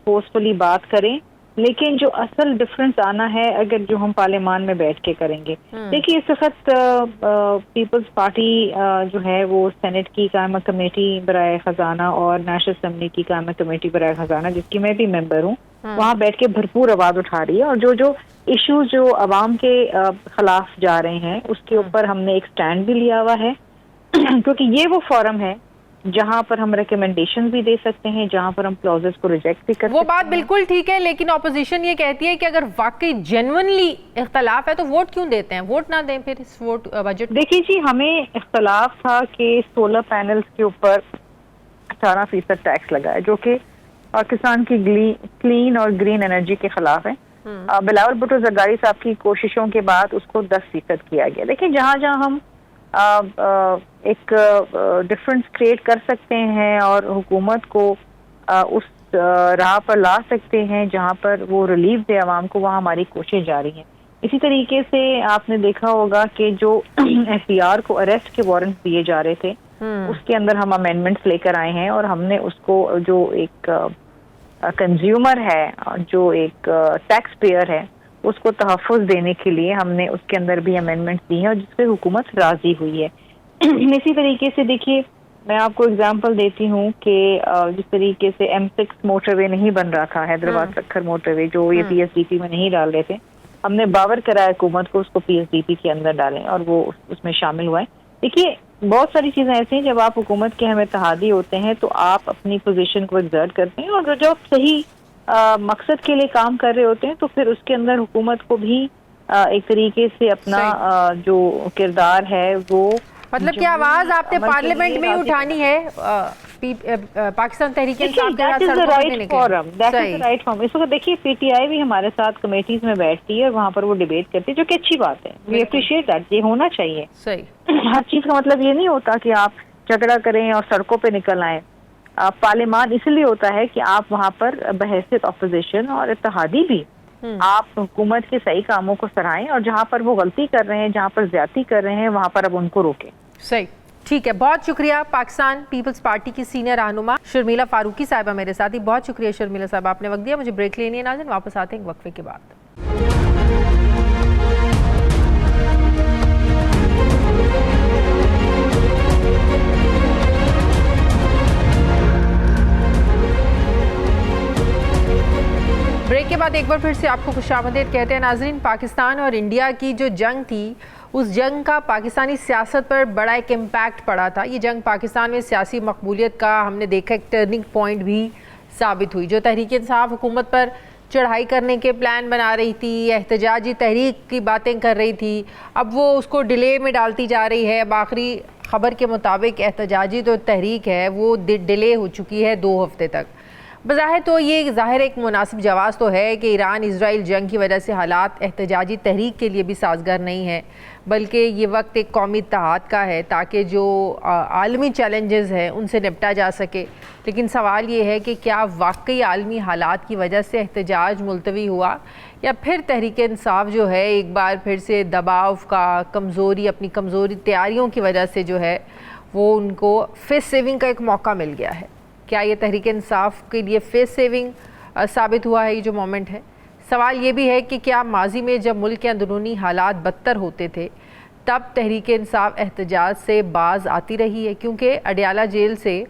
फोर्सफुली बात करें, लेकिन जो असल डिफरेंस आना है अगर जो हम पार्लियामान में बैठ के करेंगे। देखिए इस वक्त पीपल्स पार्टी जो है वो सेनेट की कायमा कमेटी बराए खजाना और नेशनल असेंबली की कायमा कमेटी बराए खजाना, जिसकी मैं भी मेंबर हूँ, वहाँ बैठ के भरपूर आवाज उठा रही है। और जो जो इश्यूज जो अवाम के खिलाफ जा रहे हैं उसके ऊपर हमने एक स्टैंड भी लिया हुआ है क्योंकि ये वो फोरम है जहां पर हम रिकमेंडेशन भी दे सकते हैं, जहां पर हम क्लॉजेस को रिजेक्ट भी कर सकते हैं। वो बात बिल्कुल ठीक है, लेकिन ऑपोजिशन ये कहती है कि अगर वाकई जेन्युइनली इख्तलाफ है तो वोट क्यों देते हैं, वोट ना दें फिर इस वोट बजट। देखिए जी, हमें इख्तलाफ था कि सोलर पैनल्स के ऊपर 18% टैक्स लगा है, जो कि पाकिस्तान की क्लीन और ग्रीन एनर्जी के खिलाफ है। बिलावल भुट्टो जरदारी साहब की कोशिशों के बाद उसको 10% किया गया। देखिए जहाँ जहाँ हम एक डिफरेंस क्रिएट कर सकते हैं और हुकूमत को उस राह पर ला सकते हैं जहां पर वो रिलीफ दे आवाम को, वहाँ हमारी कोशिश जारी है। इसी तरीके से आपने देखा होगा कि जो एफबीआर को अरेस्ट के वारंट दिए जा रहे थे उसके अंदर हम अमेंडमेंट्स लेकर आए हैं और हमने उसको जो एक कंज्यूमर है, जो एक टैक्स पेयर है, उसको तहफ़्फ़ुज़ देने के लिए हमने उसके अंदर भी अमेंडमेंट्स दी हैं और जिसपे हुकूमत राजी हुई है। इसी तरीके से देखिए मैं आपको एग्जांपल देती हूँ कि जिस तरीके से M6 मोटरवे नहीं बन रहा था, हैदराबाद सक्खर मोटरवे, जो ये PSDP में नहीं डाल रहे थे, हमने बावर कराया हुकूमत को उसको PSDP के अंदर डालें और वो उसमें शामिल हुआ है। देखिए बहुत सारी चीज़ें ऐसी हैं, जब आप हुकूमत के हम इत्तेहादी होते हैं तो आप अपनी पोजीशन को एक्सर्ट करते हैं और जब सही मकसद के लिए काम कर रहे होते हैं तो फिर उसके अंदर हुकूमत को भी एक तरीके से अपना जो किरदार है वो, मतलब कि आवाज आपने पार्लियामेंट में ही उठानी है। पाकिस्तान तहरीक इंसाफ के राइट फॉरम। इस वक्त देखिए PTI भी हमारे साथ कमेटीज में बैठती है और वहाँ पर वो डिबेट करती है, जो कि अच्छी बात है। वी अप्रिशिएट दैट, ये होना चाहिए। सही। हर चीज का मतलब ये नहीं होता कि आप झगड़ा करें और सड़कों पे निकल आए। पार्लियामान इसलिए होता है कि आप वहाँ पर बहैसियत ऑपोजिशन और इत्तेहादी भी आप हुकूमत के सही कामों को सराहें और जहाँ पर वो गलती कर रहे हैं, जहाँ पर ज्यादती कर रहे हैं, वहाँ पर अब उनको रोकें। सही, ठीक है। बहुत शुक्रिया। पाकिस्तान पीपल्स पार्टी की सीनियर रहनुमा शर्मिला फारूकी साहिबा मेरे साथ ही। बहुत शुक्रिया शर्मिला साहब, आपने वक्त दिया। मुझे ब्रेक लेनी है नाज़रीन, वापस आते हैं वक्फे के बाद। ब्रेक के बाद एक बार फिर से आपको खुशामदीद कहते हैं नाजरीन। पाकिस्तान और इंडिया की जो जंग थी, उस जंग का पाकिस्तानी सियासत पर बड़ा एक इम्पैक्ट पड़ा था। ये जंग पाकिस्तान में सियासी मकबूलियत का हमने देखा एक टर्निंग पॉइंट भी साबित हुई। जो तहरीक इंसाफ हुकूमत पर चढ़ाई करने के प्लान बना रही थी, एहतजाजी तहरीक की बातें कर रही थी, अब वो उसको डिले में डालती जा रही है। अब आखिरी खबर के मुताबिक एहतजाजी जो तहरीक है वो डिले हो चुकी है 2 हफ्ते तक। बज़ाहिर तो ये ज़ाहिर एक मुनासिब जवाब तो है कि ईरान इजराइल जंग की वजह से हालात एहतजाजी तहरीक के लिए भी साजगार नहीं है, बल्कि ये वक्त एक कौमी इत्तेहाद का है ताकि जो आलमी चैलेंजेस हैं उनसे निपटा जा सके। लेकिन सवाल ये है कि क्या वाकई आलमी हालात की वजह से एहतजाज मुलतवी हुआ, या फिर तहरीक इंसाफ जो है एक बार फिर से दबाव का, कमज़ोरी, अपनी कमज़ोरी तैयारियों की वजह से जो है वो उनको फेस सेविंग का एक मौका मिल गया है। क्या ये तहरीक इंसाफ के लिए फेस सेविंग साबित हुआ है ये जो मोमेंट है? सवाल ये भी है कि क्या माजी में जब मुल्क के अंदरूनी हालात बदतर होते थे तब तहरीक इंसाफ एहतजाज से बाज आती रही है? क्योंकि अडियाला जेल से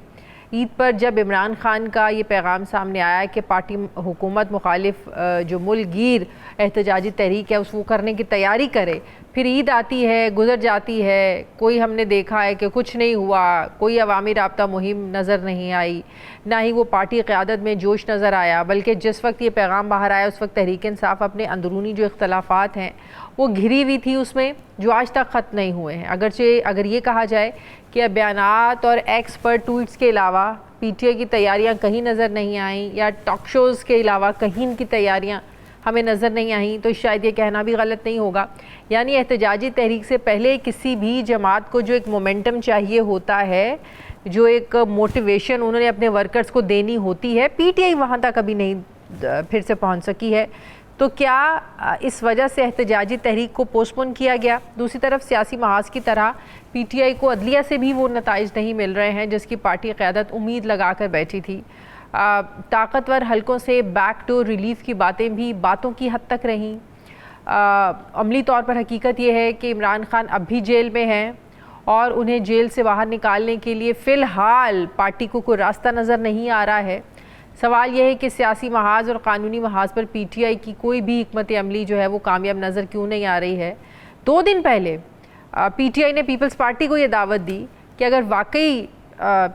ईद पर जब इमरान खान का ये पैगाम सामने आया कि पार्टी हुकूमत मुखालिफ जो मुल्क गिर एहतजाजी तहरीक है उस वो करने की तैयारी करे, फिर ईद आती है, गुजर जाती है, कोई हमने देखा है कि कुछ नहीं हुआ, कोई अवामी राब्ता मुहिम नज़र नहीं आई, ना ही वो पार्टी क़यादत में जोश नज़र आया, बल्कि जिस वक्त ये पैगाम बाहर आया उस वक्त तहरीक इंसाफ अपने अंदरूनी जो इख्तलाफात हैं वो घिरी हुई थी उसमें, जो आज तक ख़त्म नहीं हुए हैं। अगरचे अगर ये कहा जाए कि बयानात और एक्स पर ट्वीट्स के अलावा PTI की तैयारियाँ कहीं नज़र नहीं आईं, या टॉक शोज़ के अलावा कहीं इनकी तैयारियाँ हमें नज़र नहीं आई, तो शायद ये कहना भी गलत नहीं होगा। यानी एहतजाजी तहरीक से पहले किसी भी जमात को जो एक मोमेंटम चाहिए होता है, जो एक मोटिवेशन उन्होंने अपने वर्कर्स को देनी होती है, PTI वहाँ तक अभी नहीं फिर से पहुँच सकी है। तो क्या इस वजह से एहतजाजी तहरीक को पोस्टपोन किया गया? दूसरी तरफ सियासी महाज की तरह PTI को अदलिया से भी वो नताइज नहीं मिल रहे हैं जिसकी पार्टी क़यादत उम्मीद लगा कर बैठी थी। ताकतवर हलकों से बैक डोर रिलीफ की बातें भी बातों की हद तक रहीं। अमली तौर पर हकीकत यह है कि इमरान खान अब भी जेल में हैं और उन्हें जेल से बाहर निकालने के लिए फ़िलहाल पार्टी को कोई रास्ता नज़र नहीं आ रहा है। सवाल यह है कि सियासी महाज और कानूनी महाज पर PTI की कोई भी हिकमत अमली जो है वो कामयाब नज़र क्यों नहीं आ रही है? 2 दिन पहले PTI ने पीपल्स पार्टी को ये दावत दी कि अगर वाकई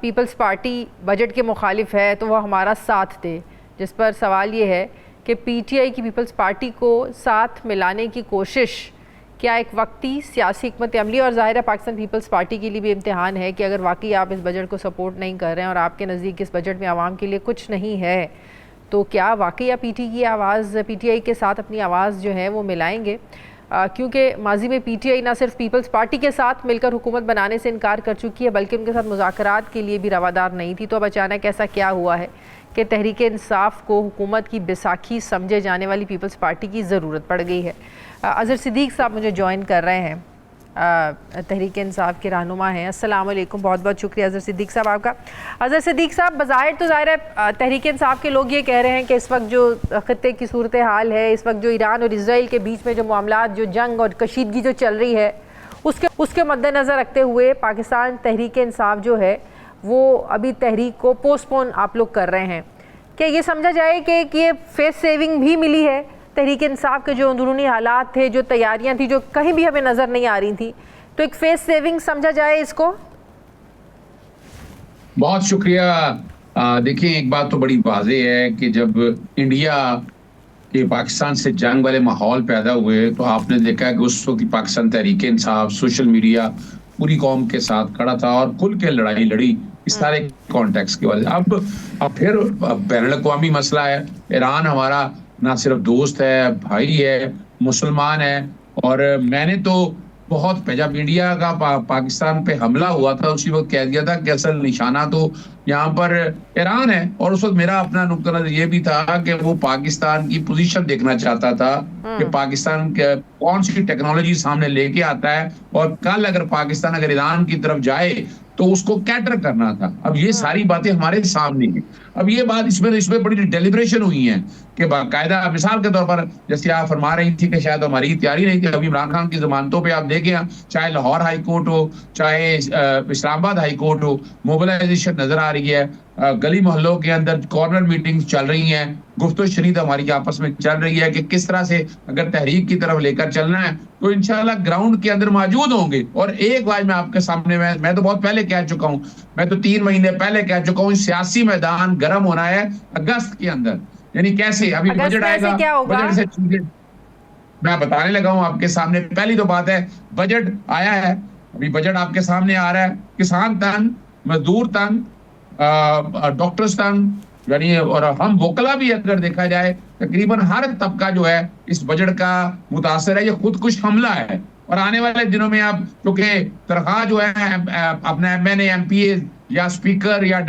पीपल्स पार्टी बजट के मुखालिफ है तो वह हमारा साथ दे, जिस पर सवाल ये है कि PTI की पीपल्स पार्टी को साथ मिलाने की कोशिश क्या एक वक्ती सियासी हिकमत अमली और ज़ाहिर है पाकिस्तान पीपल्स पार्टी के लिए भी इम्तिहान है कि अगर वाकई आप इस बजट को सपोर्ट नहीं कर रहे हैं और आपके नज़दीक इस बजट में आवाम के लिए कुछ नहीं है, तो क्या वाकई आप PTI के साथ अपनी आवाज़ जो है वो मिलाएंगे? क्योंकि माजी में PTI ना सिर्फ पीपल्स पार्टी के साथ मिलकर हुकूमत बनाने से इनकार कर चुकी है बल्कि उनके साथ मुज़ाकरात के लिए भी रवादार नहीं थी। तो अब अचानक ऐसा क्या हुआ है कि तहरीक इंसाफ को हुकूमत की बैसाखी समझे जाने वाली पीपल्स पार्टी की ज़रूरत पड़ गई है? अज़हर सिद्दीक साहब मुझे ज्वाइन कर रहे हैं, तहरीक इंसाफ के रहनुमा हैं। अस्सलाम वालेकुम, बहुत बहुत शुक्रिया अज़हर सिद्दीक साहब आपका। अज़हर सिद्दीक साहब, बज़ाहिर तो ज़ाहिर है तहरीक इंसाफ के लोग ये कह रहे हैं कि इस वक्त जो ख़ित्ते की सूरत हाल है, इस वक्त जो ईरान और इसराइल के बीच में जो मामलात, जो जंग और कशीदगी जो चल रही है, उसके मद्देनज़र रखते हुए पाकिस्तान तहरीक इंसाफ जो है वो अभी तहरीक को पोस्टपोन आप लोग कर रहे हैं। क्या ये समझा जाए कि ये फेस सेविंग भी मिली है तहरीक इंसाफ के जो अंदरूनी हालात थे, जो तैयारियां थी, जो कहीं भी हमें नज़र नहीं आ रही थी, तो एक फेस सेविंग समझा जाए इसको? बहुत शुक्रिया। देखिए, एक बात तो बड़ी वाज़ेह है कि जब इंडिया के पाकिस्तान से जंग वाले माहौल पैदा हुए तो आपने देखा कि उस वक्त पाकिस्तान तहरीक इंसाफ सोशल मीडिया पूरी कौम के साथ खड़ा था और खुल के लड़ाई लड़ी इस सारे कॉन्टेक्स्ट की वजह से। अब फिर बैनुल-अक़वामी मसला है। ईरान हमारा ना सिर्फ दोस्त है, भाई है, मुसलमान है, और मैंने तो बहुत जब इंडिया का पाकिस्तान पे हमला हुआ था उसी वक्त कह दिया था कि असल निशाना तो यहाँ पर ईरान है। और उस वक्त मेरा अपना नुक्ता नज़र ये भी था कि वो पाकिस्तान की पोजीशन देखना चाहता था कि पाकिस्तान कौन सी टेक्नोलॉजी सामने लेके आता है और कल अगर पाकिस्तान अगर ईरान की तरफ जाए तो उसको कैटर करना था। अब ये सारी बातें हमारे सामने हैं। अब ये बात इसमें बड़ी डेलिब्रेशन हुई है कि बाकायदा मिसाल के तौर पर जैसे आप फरमा रही थी कि शायद हमारी तैयारी नहीं थी। अभी इमरान खान की जमानतों पे आप देखें, चाहे लाहौर हाई कोर्ट हो, चाहे इस्लामाबाद हाई कोर्ट हो, मोबिलाइजेशन नजर आ रही है। गली मोहल्लों के अंदर कॉर्नर मीटिंग्स चल रही हैं, गुफ्तगू शनीद हमारी आपस में चल रही है कि किस तरह से अगर तहरीक की तरफ लेकर चलना है तो इंशाल्लाह ग्राउंड के अंदर मौजूद होंगे। और एक बात मैं आपके सामने मैं तो बहुत पहले कह चुका हूँ, मैं तो 3 महीने पहले कह चुका हूँ, सियासी मैदान गर्म होना है अगस्त के अंदर। यानी कैसे अभी बजट आएगा, बजट से चीजें मैं बताने लगा हूँ आपके सामने। पहली तो बात है, बजट आया है, अभी बजट आपके सामने आ रहा है। किसान तंग, मजदूर तंग, डॉक्टर्स तंग, यानी और हम वोकला भी अगर देखा जाए तकरीबन हर तबका जो है इस बजट का मुतासर है। ये खुदकुश हमला है। और आने वाले दिनों में आप क्योंकि तनख्वाह जो है अपने MNA MPA या स्पीकर या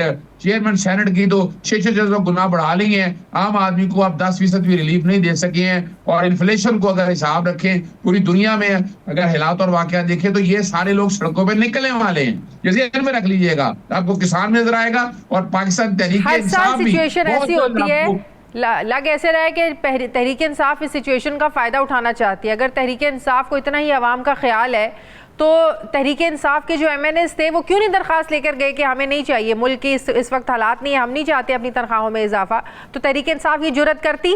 चेयरमैन सेनेट की तो 600 गुना बढ़ा ली है। आम आदमी को आप 10% भी रिलीफ नहीं दे सके हैं। और इन्फ्लेशन को अगर हिसाब रखें, पूरी दुनिया में अगर हालात और वाकया देखें तो ये सारे लोग सड़कों पे निकलने वाले हैं। जैसे में रख लीजिएगा, आपको किसान नजर आएगा और पाकिस्तान तहरीक इंसाफ भी ऐसी होती है। लग ऐसे रहा है कि तहरीक इंसाफ इस सिचुएशन का फायदा उठाना चाहती है। अगर तहरीक इंसाफ को इतना ही अवाम का ख्याल है तो तहरीक इंसाफ के जो MNAs थे वो क्यों नहीं दरख्वास्त लेकर गए कि हमें नहीं चाहिए, मुल्क की इस वक्त हालात नहीं है, हम नहीं चाहते अपनी तनख्वाहों में इजाफा? तो तहरीक इंसाफ की जुर्रत करती?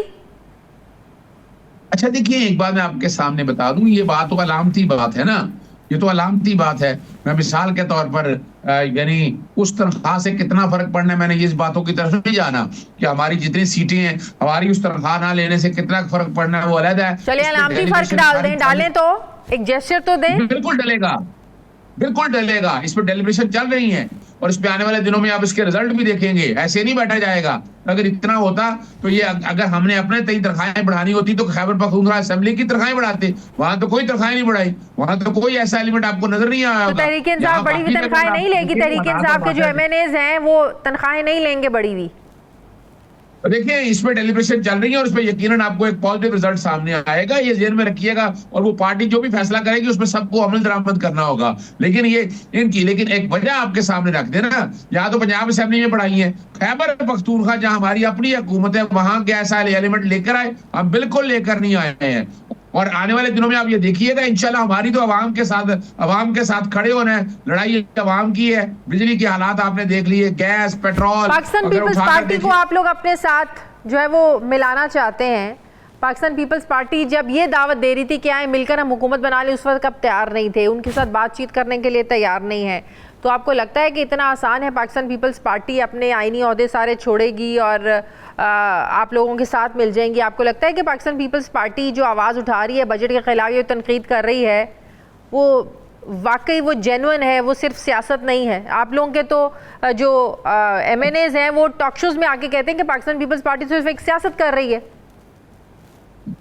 अच्छा देखिए, एक बात मैं आपके सामने बता दूं, ये बात तो अलामती बात है ना, ये तो अलामती बात है। मैं मिसाल के तौर पर यानी उस तनख्वाह से कितना फर्क पड़ना है, मैंने इस बातों की तरफ नहीं जाना कि हमारी जितनी सीटें हैं हमारी उस तनख्वाह ना लेने से कितना फर्क पड़ना है, वो अलग है। चलिए अलामती फर्क डालें तो एक जेस्चर तो दें। बिल्कुल डलेगा, बिल्कुल डलेगा। इस पर डेलिब्रेशन चल रही है और इस पे आने वाले दिनों में आप इसके रिजल्ट भी देखेंगे। ऐसे नहीं बैठा जाएगा। अगर इतना होता तो ये अगर हमने अपने तय तनख्वाहें बढ़ानी होती तो खैबर पख्तूनख्वा असेंबली की तनख्वाहें बढ़ाते। वहां तो कोई तनख्वाहें नहीं बढ़ाई, वहां तो कोई ऐसा एलिमेंट आपको नजर नहीं आया। तो तहरीक इंसाफ बड़ी हुई तनख्वाहें नहीं लेगी, तहरीक इंसाफ के जो MNAs हैं वो तनख्वाहें नहीं लेंगे बड़ी हुई। देखिए इसमें डेलिब्रेशन चल रही है और इसमें यकीनन आपको एक पॉजिटिव रिजल्ट सामने आएगा, ये ज़हन में रखिएगा। और वो पार्टी जो भी फैसला करेगी उसमें सबको अमल दरामद करना होगा। लेकिन ये लेकिन एक वजह आपके सामने रख देना, या तो पंजाब असेंबली में बढ़ाई है, खैबर पख्तूनख्वा जहां हमारी अपनी हुकूमत है वहां गैस एलिमेंट लेकर आए, हम बिल्कुल लेकर नहीं आए हैं। और आने वाले दिनों में आप ये देखिएगा इंशाल्लाह हमारी तो अवाम के साथ खड़े होना है। लड़ाई अवाम की है। बिजली के हालात आपने देख लिए, गैस, पेट्रोल। पाकिस्तान पीपल्स पार्टी को आप लोग अपने साथ जो है वो मिलाना चाहते हैं। पाकिस्तान पीपल्स पार्टी जब ये दावत दे रही थी कि आए मिलकर हम हुकूमत बना लें, उस वक्त अब तैयार नहीं थे, उनके साथ बातचीत करने के लिए तैयार नहीं है। तो आपको लगता है कि इतना आसान है पाकिस्तान पीपल्स पार्टी अपने आईनी ओहदे सारे छोड़ेगी और आप लोगों के साथ मिल जाएंगी? आपको लगता है कि पाकिस्तान पीपल्स पार्टी जो आवाज़ उठा रही है, बजट के खिलाफ ये तनकीद कर रही है, वो वाकई वो जेन्युइन है, वो सिर्फ सियासत नहीं है? आप लोगों के तो जो MNAs हैं वो टॉक शोज में आके कहते हैं कि पाकिस्तान पीपल्स पार्टी सिर्फ एक सियासत कर रही है।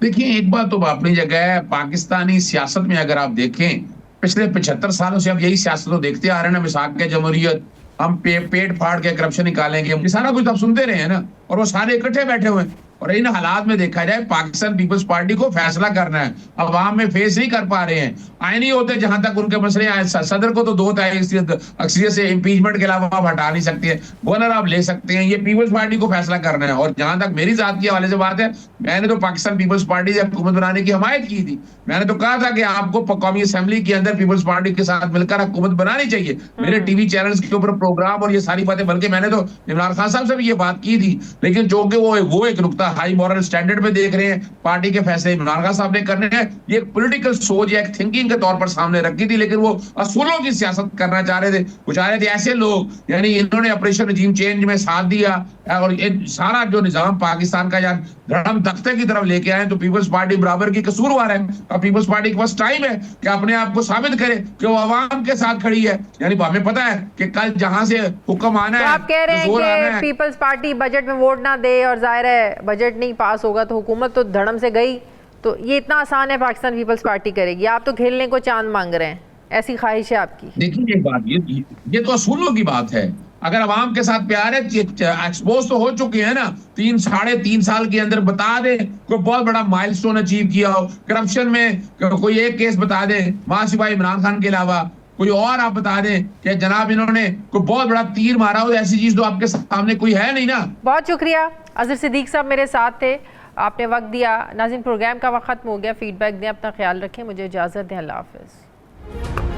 देखिए एक बात तो अपनी जगह है, पाकिस्तानी सियासत में अगर आप देखें पिछले 75 सालों से अब यही सियासत तो देखते आ रहे हैं ना। मिसाक के जमहूरियत, हम पेट फाड़ के करप्शन निकालेंगे, ये सारा कुछ आप सुनते रहे हैं ना, और वो सारे इकट्ठे बैठे हुए हैं। और इन हालात में देखा जाए पाकिस्तान पीपल्स पार्टी को फैसला करना है, अवाम में फेस नहीं कर पा रहे हैं, आए नहीं होते जहां तक उनके मसले आए। सदर को तो दो अक्सरियत से इम्पीचमेंट के अलावा आप हटा नहीं सकते हैं, गवर्नर आप ले सकते हैं, ये पीपल्स पार्टी को फैसला करना है। और जहां तक मेरी जात के हवाले से बात है, मैंने तो पाकिस्तान पीपल्स पार्टी से हुकूमत बनाने की हमायत की थी। मैंने तो कहा था कि आपको कौमी असेंबली के अंदर पीपल्स पार्टी के साथ मिलकर हुकूमत बनानी चाहिए। मेरे टीवी चैनल्स के ऊपर प्रोग्राम और ये सारी बातें, बल्कि मैंने तो इमरान खान साहब से भी ये बात की थी। लेकिन जो कि वो एक नुकता हाई मॉरल स्टैंडर्ड में देख रहे हैं, पार्टी के फैसले इमरान खान साहब ने करने हैं, ये पॉलिटिकल सोच या एक थिंकिंग के तौर पर सामने रखी थी। लेकिन वो असूलों की सियासत करना चाह रहे थे। वो चाह रहे थे ऐसे लोग, यानी इन्होंने ऑपरेशन रजीम चेंज में साथ दिया और ये सारा जो निजाम पाकिस्तान का यार धड़म तख्ते की तरफ लेके आए, तो पीपल्स पार्टी बराबर की कसूरवार है। और पीपल्स पार्टी के पास टाइम है कि अपने आप को साबित करे कि वो अवाम के साथ खड़ी है। यानी हमें पता है कि कल जहां से हुक्म आना है, तो आप कह रहे हैं कि पीपल्स पार्टी बजट में वोट ना दे और जाहिर है बजट नहीं पास होगा तो हुकूमत तो धड़म से गई, तो ये इतना आसान है पाकिस्तान पीपल्स पार्टी करेगी? आप तो खेलने को चांद मांग रहे हैं, ऐसी ख्वाहिश है आपकी? देखिए एक बात, ये तो असूलों की बात है। अगर अवाम के साथ प्यार है, एक्सपोज तो हो चुके हैं ना, 3-3.5 साल के अंदर बता दे कोई बहुत बड़ा माइलस्टोन अचीव किया हो करप्शन में, कोई एक केस बता दे वहां सिवाय इमरान खान के अलावा, कोई और आप बता दें कि जनाब इन्होंने कोई बहुत बड़ा तीर मारा हो, ऐसी चीज तो आपके सामने कोई है नहीं ना। बहुत शुक्रिया अजहर सिद्दीक साहब मेरे साथ थे, आपने वक्त दिया। नाज़रीन प्रोग्राम का वक्त खत्म हो गया, फीडबैक दें, अपना ख्याल रखें, मुझे इजाज़त दें, अल्लाह हाफ़िज़।